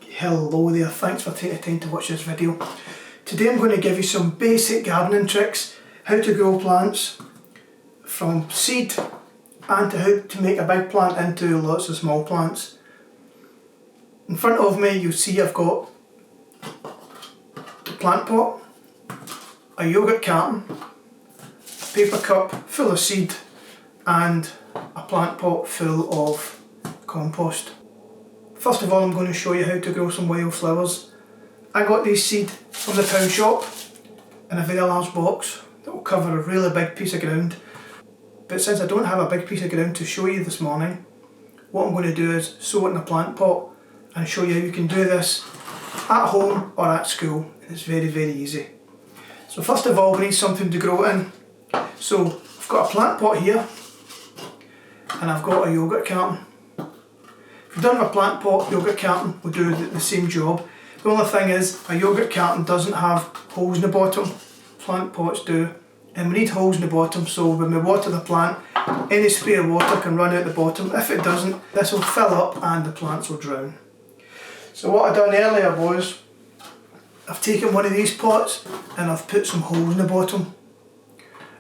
Hello there, thanks for taking the time to watch this video. Today I'm going to give you some basic gardening tricks, how to grow plants from seed and how to make a big plant into lots of small plants. In front of me you'll see I've got a plant pot, a yogurt carton, a paper cup full of seed and a plant pot full of compost. First of all, I'm going to show you how to grow some wildflowers. I got these seed from the pound shop in a very large box that will cover a really big piece of ground. But since I don't have a big piece of ground to show you this morning, what I'm going to do is sow it in a plant pot and show you how you can do this at home or at school. It's very, very easy. So first of all, we need something to grow it in. So I've got a plant pot here and I've got a yogurt carton. If you don't have a plant pot, yogurt carton will do the same job. The only thing is, a yogurt carton doesn't have holes in the bottom. Plant pots do. And we need holes in the bottom so when we water the plant, any spare water can run out the bottom. If it doesn't, this will fill up and the plants will drown. So what I done earlier was, I've taken one of these pots and I've put some holes in the bottom.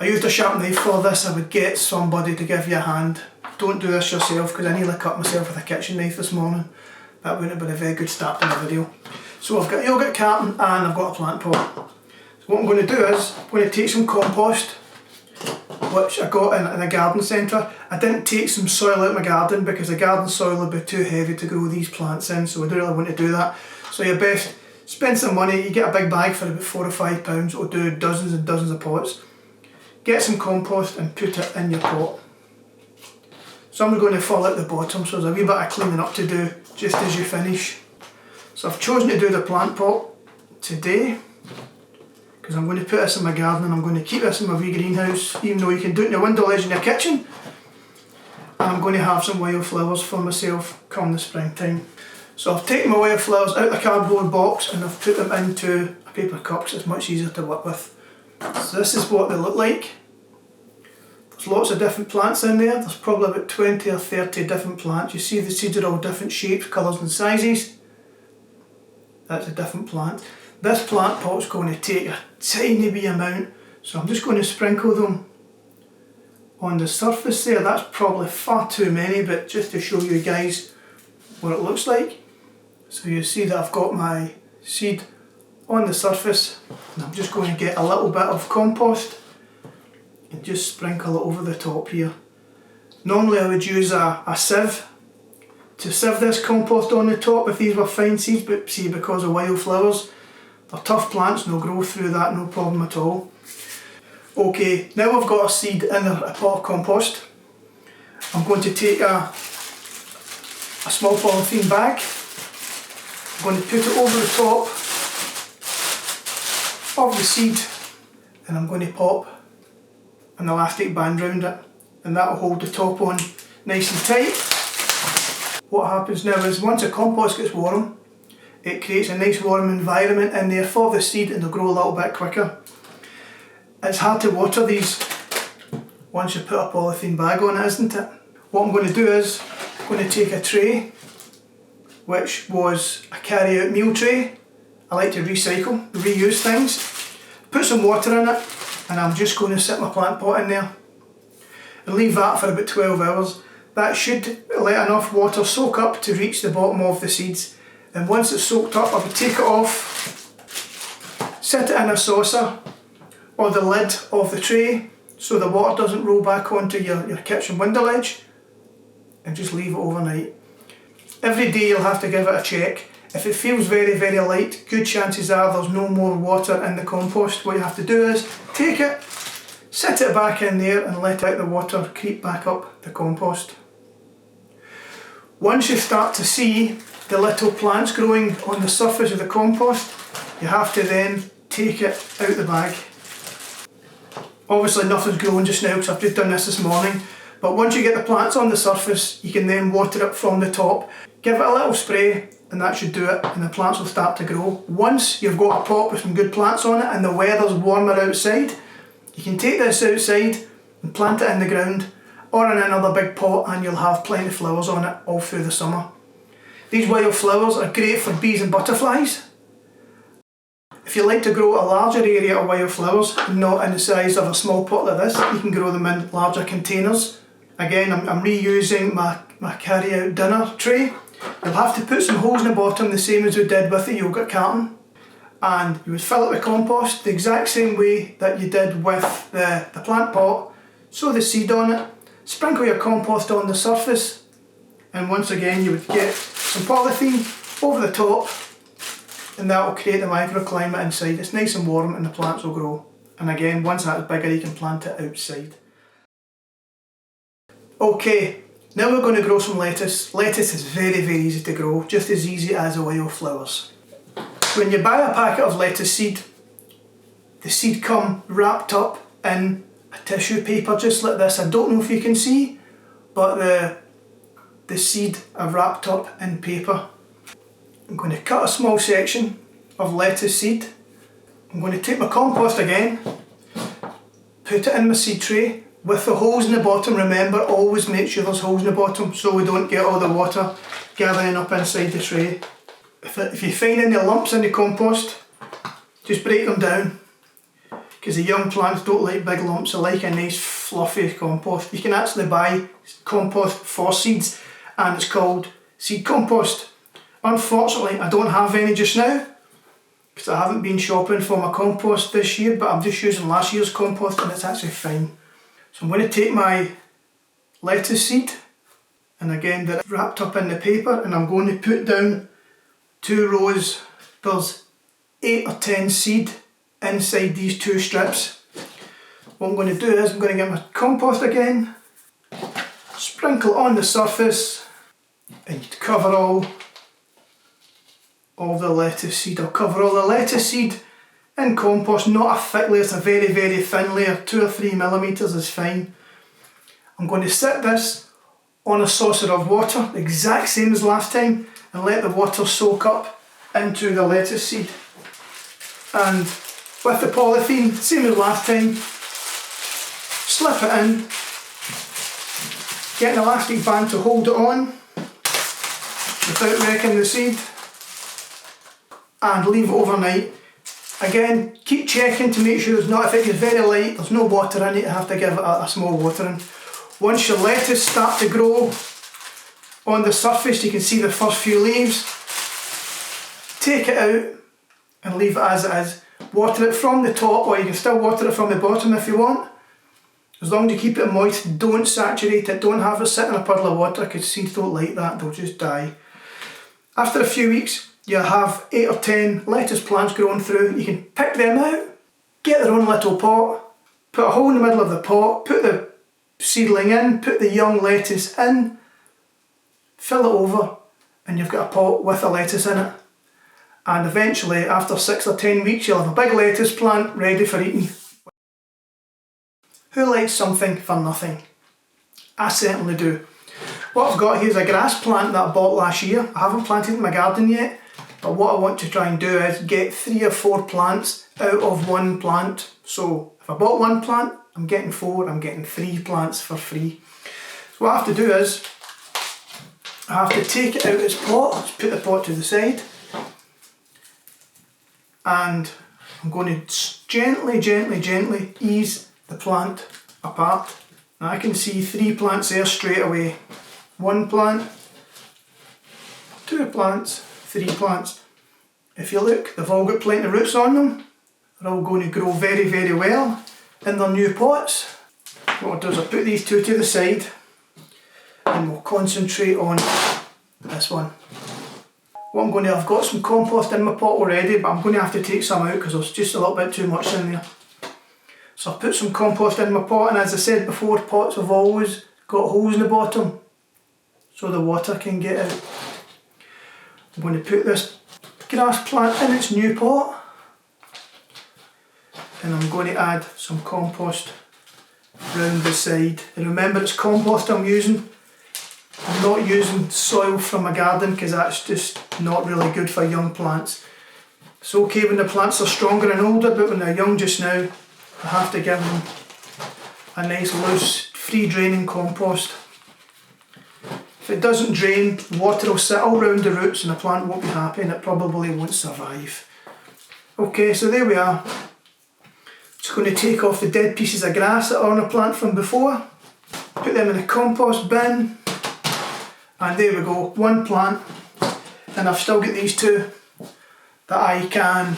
I used a sharp knife for this. I would get somebody to give you a hand. Don't do this yourself because I nearly cut myself with a kitchen knife this morning. That wouldn't have been a very good start to the video. So I've got a yogurt carton and I've got a plant pot. So what I'm going to do is, I'm going to take some compost, which I got in a garden centre. I didn't take some soil out of my garden because the garden soil would be too heavy to grow these plants in, so I don't really want to do that. So you're best spend some money. You get a big bag for about £4 or £5, it'll do dozens and dozens of pots. Get some compost and put it in your pot. Some are going to fall out the bottom, so there's a wee bit of cleaning up to do just as you finish. So I've chosen to do the plant pot today because I'm going to put this in my garden and I'm going to keep this in my wee greenhouse, even though you can do it in your window ledge in your kitchen. And I'm going to have some wildflowers for myself come the springtime. So I've taken my wildflowers out of the cardboard box and I've put them into a paper cup because it's much easier to work with. So this is what they look like. There's lots of different plants in there. There's probably about 20 or 30 different plants. You see the seeds are all different shapes, colours and sizes. That's a different plant. This plant pot's going to take a tiny wee amount, so I'm just going to sprinkle them on the surface there. That's probably far too many, but just to show you guys what it looks like. So you see that I've got my seed on the surface and I'm just going to get a little bit of compost and just sprinkle it over the top here. Normally I would use a sieve to sieve this compost on the top if these were fine seeds, but see, because of wildflowers, they're tough plants and they'll grow through that no problem at all. Okay, now I've got a seed in a pot of compost. I'm going to take a small polythene bag. I'm going to put it over the top of the seed and I'm going to pop an elastic band round it and that will hold the top on nice and tight. What happens now is once the compost gets warm, it creates a nice warm environment in there for the seed and they'll grow a little bit quicker. It's hard to water these once you put a polythene bag on it, isn't it? What I'm going to do is, I'm going to take a tray, which was a carry-out meal tray. I like to recycle, reuse things. Put some water in it and I'm just going to sit my plant pot in there and leave that for about 12 hours. That should let enough water soak up to reach the bottom of the seeds. And once it's soaked up, I would take it off, sit it in a saucer or the lid of the tray so the water doesn't roll back onto your kitchen window ledge, and just leave it overnight. Every day you'll have to give it a check. If it feels very, very light, good chances are there's no more water in the compost. What you have to do is take it, sit it back in there and let out the water creep back up the compost. Once you start to see the little plants growing on the surface of the compost, you have to then take it out the bag. Obviously nothing's growing just now because I've just done this morning, but once you get the plants on the surface, you can then water it from the top. Give it a little spray and that should do it, and the plants will start to grow. Once you've got a pot with some good plants on it and the weather's warmer outside, you can take this outside and plant it in the ground or in another big pot and you'll have plenty of flowers on it all through the summer. These wildflowers are great for bees and butterflies. If you like to grow a larger area of wildflowers, not in the size of a small pot like this, you can grow them in larger containers. Again, I'm reusing my carry-out dinner tray. You'll have to put some holes in the bottom, the same as we did with the yogurt carton. And you would fill it with compost the exact same way that you did with the plant pot. Sow the seed on it, sprinkle your compost on the surface, and once again you would get some polythene over the top, and that will create the microclimate inside. It's nice and warm and the plants will grow. And again, once that's bigger you can plant it outside. Okay, now we're going to grow some lettuce. Lettuce is very easy to grow, just as easy as the wildflowers. When you buy a packet of lettuce seed, the seed come wrapped up in a tissue paper just like this. I don't know if you can see, but the seed are wrapped up in paper. I'm going to cut a small section of lettuce seed. I'm going to take my compost again, put it in my seed tray with the holes in the bottom. Remember, always make sure there's holes in the bottom so we don't get all the water gathering up inside the tray. If you find any lumps in the compost, just break them down, because the young plants don't like big lumps, they like a nice fluffy compost. You can actually buy compost for seeds and it's called seed compost. Unfortunately I don't have any just now because I haven't been shopping for my compost this year, but I'm just using last year's compost and it's actually fine. So I'm going to take my lettuce seed, and again they're wrapped up in the paper, and I'm going to put down 2 rows. There's 8 or 10 seed inside these 2 strips. What I'm going to do is I'm going to get my compost again, sprinkle on the surface, and cover all the lettuce seed. I'll cover all the lettuce seed in compost, not a thick layer, it's a very thin layer, 2 or 3 millimeters is fine. I'm going to sit this on a saucer of water, the exact same as last time, and let the water soak up into the lettuce seed. And with the polythene, same as last time, slip it in, get an elastic band to hold it on without wrecking the seed, and leave it overnight. Again, keep checking to make sure if it gets very light, there's no water in it, you have to give it a small watering. Once your lettuce start to grow on the surface, you can see the first few leaves, take it out and leave it as it is. Water it from the top, or you can still water it from the bottom if you want. As long as you keep it moist, don't saturate it, don't have it sit in a puddle of water, because seeds don't like that, they'll just die. After a few weeks, you'll have 8 or 10 lettuce plants growing through. You can pick them out, get their own little pot, put a hole in the middle of the pot, put the seedling in, put the young lettuce in, fill it over, and you've got a pot with a lettuce in it. And eventually, after 6 or 10 weeks, you'll have a big lettuce plant ready for eating. Who likes something for nothing? I certainly do. What I've got here is a grass plant that I bought last year. I haven't planted it in my garden yet, but what I want to try and do is get 3 or 4 plants out of one plant. So if I bought 1 plant, I'm getting 4, I'm getting 3 plants for free. So what I have to do is, I have to take it out of its pot, let's put the pot to the side, and I'm going to gently ease the plant apart. Now I can see 3 plants there straight away. 1 plant, 2 plants, 3 plants. If you look, they've all got plenty of roots on them. They're all going to grow very well in their new pots. What I'll do is I'll put these 2 to the side and we'll concentrate on this one. What I'm going to, I've got some compost in my pot already, but I'm going to have to take some out because there's just a little bit too much in there. So I've put some compost in my pot, and as I said before, pots have always got holes in the bottom so the water can get out. I'm going to put this grass plant in its new pot, and I'm going to add some compost round the side. And remember, it's compost I'm using. I'm not using soil from my garden because that's just not really good for young plants. It's okay when the plants are stronger and older, but when they're young just now, I have to give them a nice loose, free draining compost. If it doesn't drain, water will sit all round the roots and the plant won't be happy and it probably won't survive. Okay, so there we are. Just going to take off the dead pieces of grass that are on the plant from before, put them in the compost bin, and there we go, one plant. And I've still got these two that I can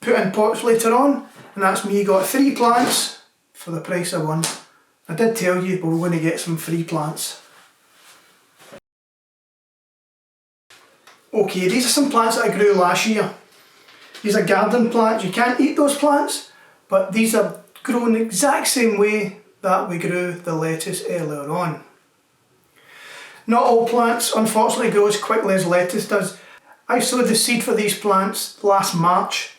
put in pots later on, and that's me got 3 plants for the price of 1. I did tell you, but we're going to get some free plants. Okay, these are some plants that I grew last year. These are garden plants. You can't eat those plants, but these are grown the exact same way that we grew the lettuce earlier on. Not all plants unfortunately grow as quickly as lettuce does. I sowed the seed for these plants last March.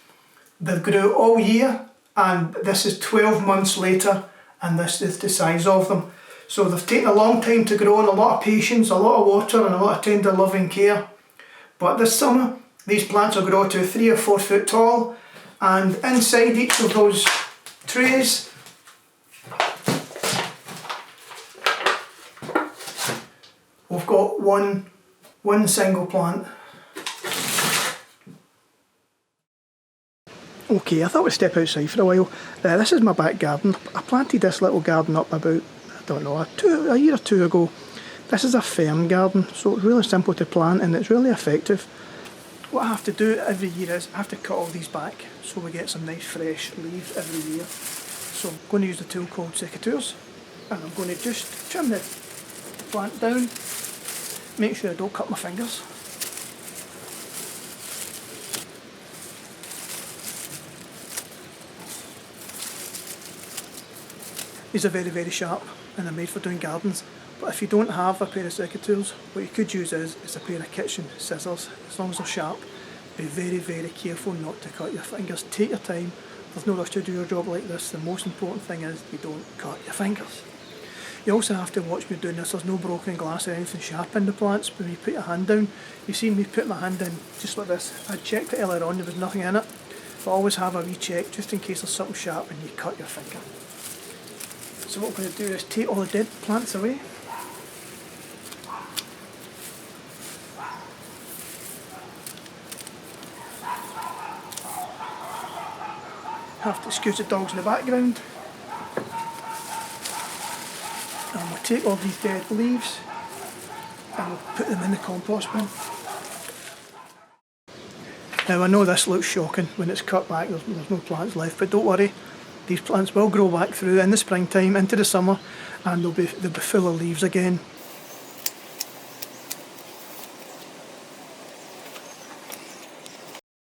They grew all year, and this is 12 months later, and this is the size of them. So they've taken a long time to grow and a lot of patience, a lot of water and a lot of tender loving care. But this summer these plants will grow to 3 or 4 foot tall, and inside each of those trays we've got one single plant. Okay, I thought we'd step outside for a while. This is my back garden. I planted this little garden up about, I don't know, a year or 2 ago. This is a fern garden, so it's really simple to plant and it's really effective. What I have to do every year is I have to cut all these back so we get some nice fresh leaves every year. So I'm going to use the tool called secateurs, and I'm going to just trim the plant down, make sure I don't cut my fingers. These are very, very sharp and they're made for doing gardens. But if you don't have a pair of secateurs, what you could use is a pair of kitchen scissors. As long as they're sharp, be very, very careful not to cut your fingers. Take your time. There's no rush to do your job like this. The most important thing is you don't cut your fingers. You also have to watch me doing this. There's no broken glass or anything sharp in the plants. When you put your hand down, you see me put my hand in just like this. I checked it earlier on, there was nothing in it. But always have a wee check just in case there's something sharp and you cut your finger. So what we're going to do is take all the dead plants away. Have to excuse the dogs in the background. And we'll take all these dead leaves and we'll put them in the compost bin. Now I know this looks shocking when it's cut back, there's no plants left, but don't worry, these plants will grow back through in the springtime into the summer, and they'll be full of leaves again.